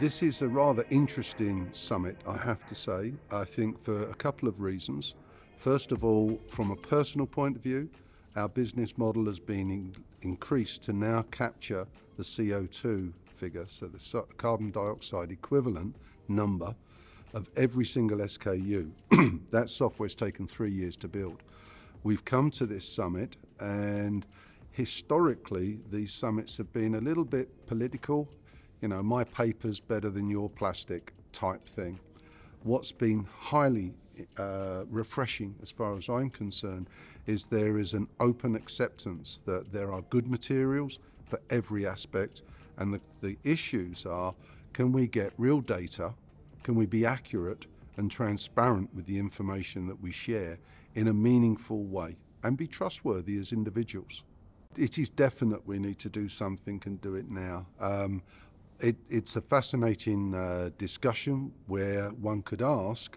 This is a rather interesting summit, I have to say, I think for a couple of reasons. First of all, from a personal point of view, our business model has been increased to now capture the CO2 figure, so the carbon dioxide equivalent number of every single SKU. That software's taken 3 years to build. We've come to this summit, and historically these summits have been a little bit political. You know, my paper's better than your plastic type thing. What's been highly refreshing, as far as I'm concerned, is there is an open acceptance that there are good materials for every aspect, and the issues are, can we get real data, can we be accurate and transparent with the information that we share in a meaningful way, and be trustworthy as individuals. It is definite we need to do something and do it now. It's a fascinating discussion where one could ask,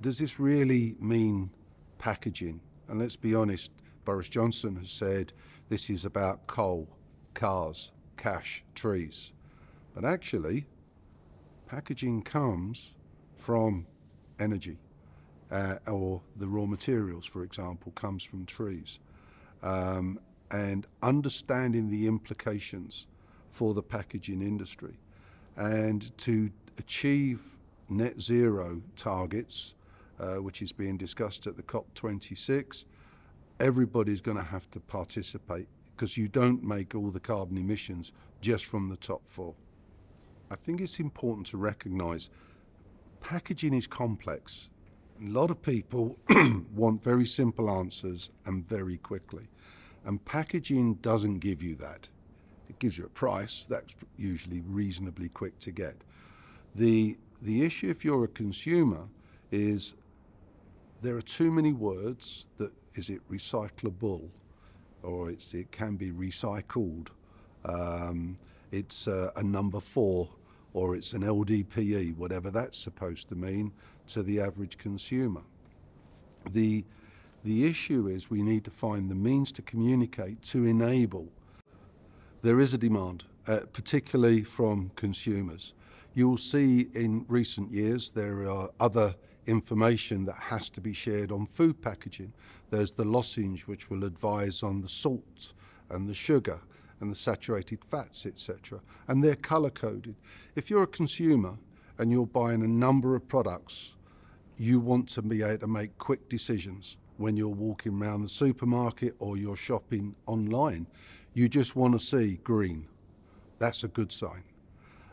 does this really mean packaging? And let's be honest, Boris Johnson has said this is about coal, cars, cash, trees. But actually, packaging comes from energy, or the raw materials, for example, comes from trees. And understanding the implications for the packaging industry, and to achieve net zero targets, which is being discussed at the COP26, everybody's going to have to participate, because you don't make all the carbon emissions just from the top four. I think it's important to recognise packaging is complex. A lot of people want very simple answers and very quickly, and packaging doesn't give you that. It gives you a price that's usually reasonably quick to get. The issue, if you're a consumer, is there are too many words. That is it recyclable, or it can be recycled. It's a number 4, or it's an LDPE, whatever that's supposed to mean to the average consumer. The issue is we need to find the means to communicate to enable. There is a demand, particularly from consumers. You will see in recent years there are other information that has to be shared on food packaging. There's the lozenge, which will advise on the salt and the sugar and the saturated fats, etc. And they're colour-coded. If you're a consumer and you're buying a number of products, you want to be able to make quick decisions when you're walking around the supermarket or you're shopping online. You just want to see green. That's a good sign.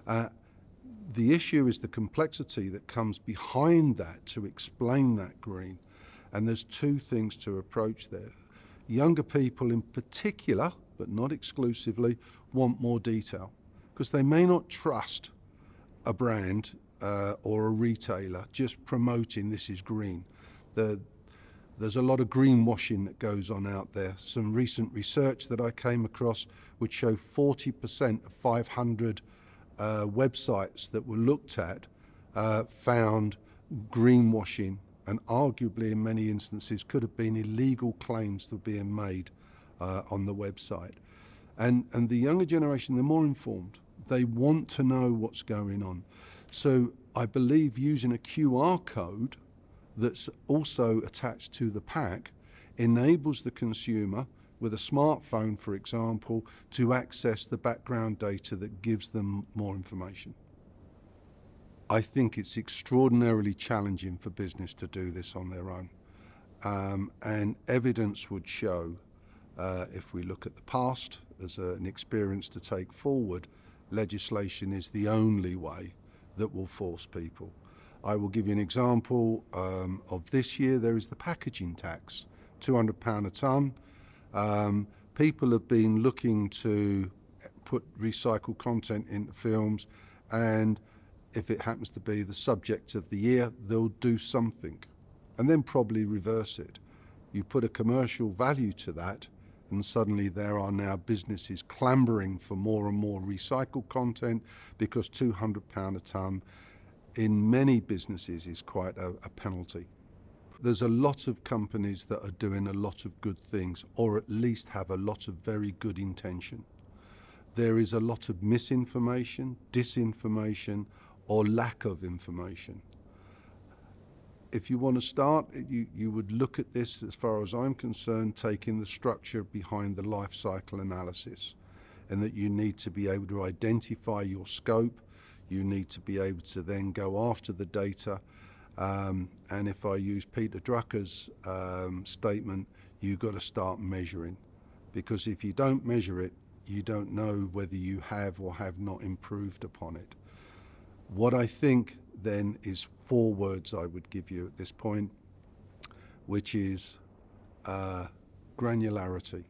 The issue is the complexity that comes behind that to explain that green. And there's 2 things to approach there. Younger people in particular, but not exclusively, want more detail, because they may not trust a brand or a retailer just promoting this is green. There's a lot of greenwashing that goes on out there. Some recent research that I came across would show 40% of 500 websites that were looked at found greenwashing, and arguably in many instances could have been illegal claims that were being made on the website. And the younger generation, they're more informed. They want to know what's going on. So I believe using a QR code that's also attached to the pack enables the consumer with a smartphone, for example, to access the background data that gives them more information. I think it's extraordinarily challenging for business to do this on their own. And evidence would show, if we look at the past as an experience to take forward, legislation is the only way that will force people. I will give you an example of this year. There is the packaging tax, £200 a tonne. People have been looking to put recycled content into films, and if it happens to be the subject of the year, they'll do something and then probably reverse it. You put a commercial value to that, and suddenly there are now businesses clambering for more and more recycled content, because £200 a tonne in many businesses is quite a penalty. There's a lot of companies that are doing a lot of good things, or at least have a lot of very good intention. there is a lot of misinformation, disinformation, or lack of information. If you want to start, you would look at this, as far as I'm concerned, taking the structure behind the life cycle analysis, and that you need to be able to identify your scope, you need to be able to then go after the data, and if I use Peter Drucker's statement, you've got to start measuring, because if you don't measure it, you don't know whether you have or have not improved upon it. What I think then is 4 words I would give you at this point, which is granularity.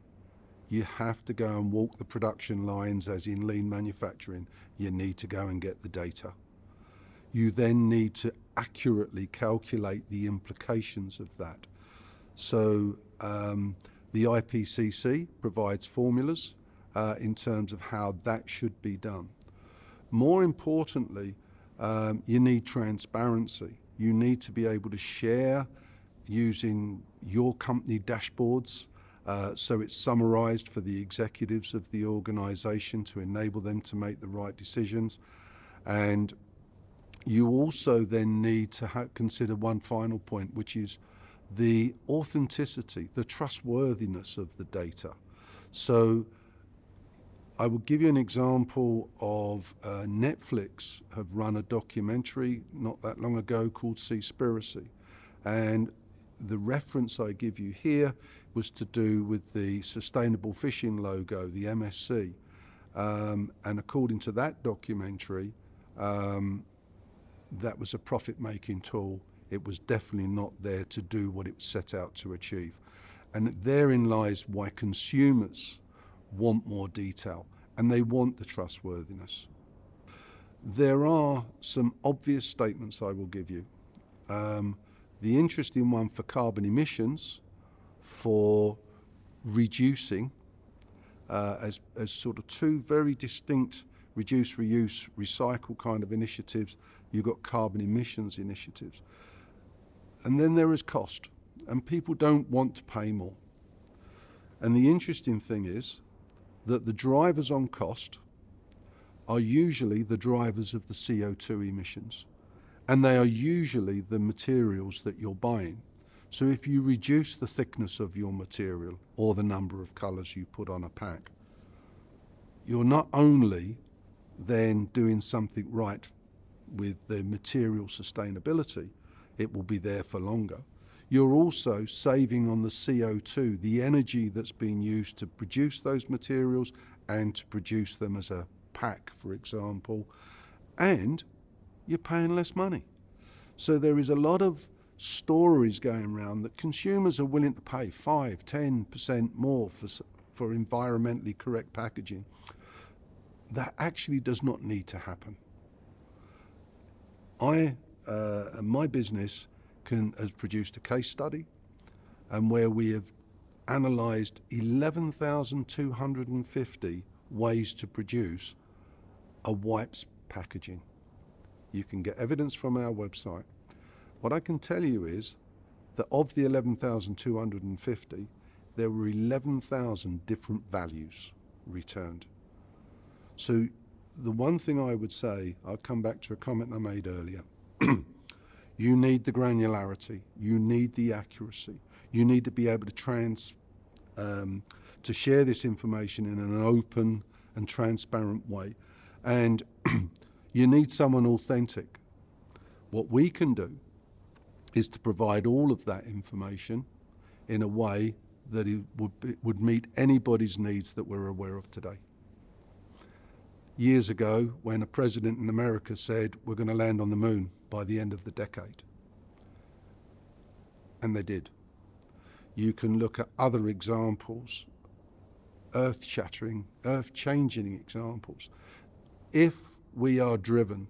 You have to go and walk the production lines, as in lean manufacturing. You need to go and get the data. You then need to accurately calculate the implications of that. So the IPCC provides formulas in terms of how that should be done. More importantly, you need transparency. You need to be able to share using your company dashboards, so it's summarized for the executives of the organization to enable them to make the right decisions. And you also then need to consider one final point, which is the authenticity, the trustworthiness of the data. So I will give you an example of Netflix have run a documentary not that long ago called Seaspiracy. And the reference I give you here was to do with the Sustainable Fishing logo, the MSC. And according to that documentary, that was a profit-making tool. It was definitely not there to do what it was set out to achieve. And therein lies why consumers want more detail, and they want the trustworthiness. There are some obvious statements I will give you. The interesting one for carbon emissions, for reducing, as sort of 2 very distinct reduce, reuse, recycle kind of initiatives. You've got carbon emissions initiatives. And then there is cost, and people don't want to pay more. And the interesting thing is that the drivers on cost are usually the drivers of the CO2 emissions, and they are usually the materials that you're buying. So if you reduce the thickness of your material or the number of colours you put on a pack, you're not only then doing something right with the material sustainability, it will be there for longer. You're also saving on the CO2, the energy that's being used to produce those materials and to produce them as a pack, for example, and you're paying less money. So there is a lot of stories going around that consumers are willing to pay 5–10% more for environmentally correct packaging. That actually does not need to happen. My business has produced a case study, and where we have analysed 11,250 ways to produce a wipes packaging. You can get evidence from our website. What I can tell you is that of the 11,250, there were 11,000 different values returned. So the one thing I would say, I'll come back to a comment I made earlier. You need the granularity, you need the accuracy, you need to be able to share this information in an open and transparent way, and you need someone authentic. What we can do is to provide all of that information in a way that it would meet anybody's needs that we're aware of today. Years ago, when a president in America said, we're going to land on the moon by the end of the decade. And they did. You can look at other examples, earth-shattering, earth-changing examples. If we are driven,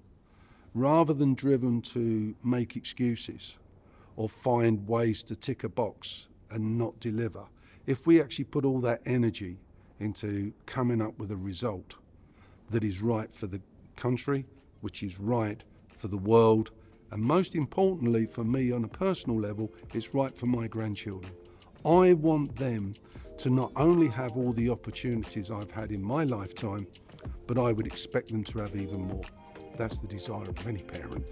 rather than driven to make excuses or find ways to tick a box and not deliver, if we actually put all that energy into coming up with a result that is right for the country, which is right for the world, and most importantly for me on a personal level, it's right for my grandchildren. I want them to not only have all the opportunities I've had in my lifetime, but I would expect them to have even more. That's the desire of any parent.